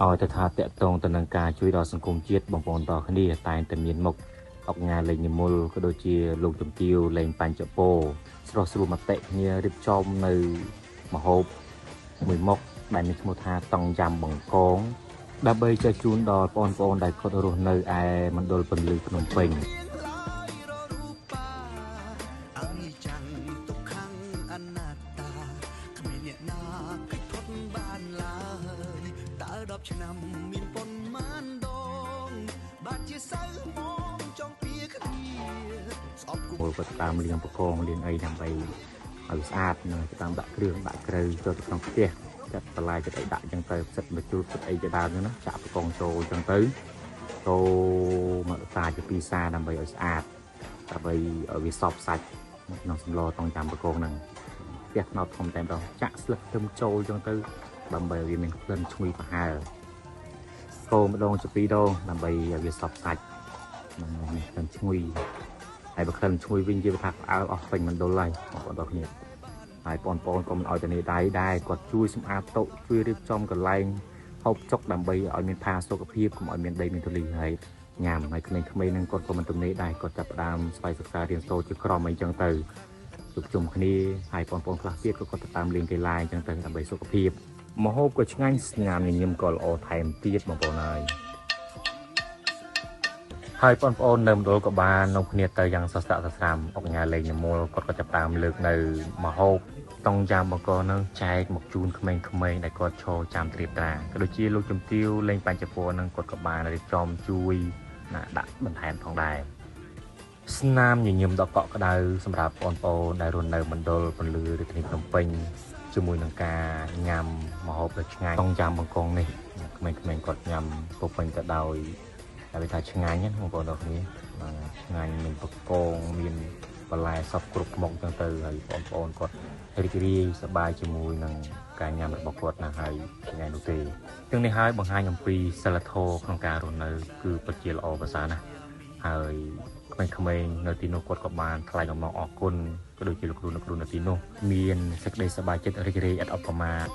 ឲ្យទៅថាតកតងទៅនឹងការជួយដល់សង្គមជាតិបងប្អូនតគ្នាតែងតែមានមុខអង្គការលេងនិមលក៏ដូចជាលោកជំទាវលេងបញ្ចពោស្រស់ស្រួលមតិគ្នារៀបចំនៅមហូបមួយមុខដែលមានឈ្មោះថាតង់យ៉ាំបង្កងដើម្បីចែកជូនដល់បងប្អូនដែលគាត់រស់នៅឯមណ្ឌលពន្លឺភ្នំពេញឆ្នាំមានប៉ុន្មានដងបាត់ជាសៅមកចង់ពីគ្នាស្អប់គូគាត់តាមលៀងបកងលៀងអីដើម្បីឲ្យស្អាតនៅតាមដាក់គ្រឿងដាក់គ្រូចូលទៅក្នុងផ្ទះចាត់បន្លាយចិត្តអីដាក់អញ្ចឹងទៅផ្សិតមកជួលផ្សិតអីទៅដើមហ្នឹងណាចាក់បកងចូលអញ្ចឹងទៅចូលមកតាជាពីសាដើម្បីឲ្យស្អាតដើម្បីឲ្យវាសប់សាច់ក្នុងសម្លតង់ចាំបកងហ្នឹងផ្ទះថ្នោតធំតែម្ដងចាក់ស្លឹកខ្ទឹមចូលអញ្ចឹងទៅដើម្បីឲ្យវាមានក្លិនឈ្ងុយប្រហើរកូរម្ដងជាពីរដងដើម្បីឲ្យវាសប់សាច់នឹងមានក្លិនឈ្ងុយហើយបើក្លិនឈ្ងុយវិញជាថាផ្អើលអស់ពេញមណ្ឌលហើយបងប្អូនទាំងគ្នាហើយបងប្អូនក៏មិនឲ្យទៅនេះដែរគាត់ជួយសម្អាតតុជួយរៀបចំកន្លែងហូបចុកដើម្បីឲ្យមានផាសុកភាពកុំឲ្យមានដីមានធូលីហើយញ៉ាំហើយក្មេងៗនឹងគាត់ក៏មិនទំនេរដែរគាត់ចាប់ផ្ដើមស្វ័យសិក្សារៀនសូត្រជាក្រុមអីចឹងទៅជួបជុំគ្នាហើយបងប្អូនខ្លះទៀតក៏គាត់ទៅតាមលេងកីឡាអញ្ចឹងទៅដើម្បីសុខភាពម្ហូបក៏ឆ្ងាញ់ស្ងាញ់ញញឹមក៏ល្អថែមទៀតបងប្អូនហើយបងប្អូននៅមណ្ឌលក៏បាននាំគ្នាទៅយ៉ាងសស្រាក់សស្រាំអង្គការលេងនិមលគាត់ក៏ចាប់តាមលើកនៅម្ហូបតង់យ៉ាំបកកនឹងចែកមកជូនក្មេងៗដែលគាត់ឈរចាំត្រៀបត្រាក៏ដូចជាលោកជំទាវលេងបញ្ចពោនឹងគាត់ក៏បានរៀបចំជួយដាក់បន្ថែមផងដែរស្នាមញញឹមដ៏កក់ក្ដៅសម្រាប់បងប្អូនដែលរស់នៅមណ្ឌលពន្លឺរាជធានីភ្នំពេញជាមួយនឹងការញ៉ាំម្ហូបដ៏ឆ្ងាញ់តង់យ៉ាំបង្កងនេះក្មេងៗគាត់ញ៉ាំពុះពេញទៅដោយតែថាឆ្ងាញ់ណាបងប្អូនទាំងគ្នាឆ្ងាញ់មានបកងមានបន្លែសពគ្រប់មុខចឹងទៅហើយបងប្អូនគាត់រីករាយសប្បាយជាមួយនឹងការញ៉ាំរបស់គាត់ណាហើយថ្ងៃនោះទេទាំងនេះហើយបង្ហាញអំពីសិលធម៌ក្នុងការរស់នៅគឺពិតជាល្អប្រសើរណាស់ហើយក្មេងៗនៅទីនោះគាត់ក៏បានថ្លែងអំណរអគុណក៏ដូចជាលោកគ្រូនៅទីនោះមានសេចក្តីសប្បាយចិត្តរីករាយឥតអបប្រមាណ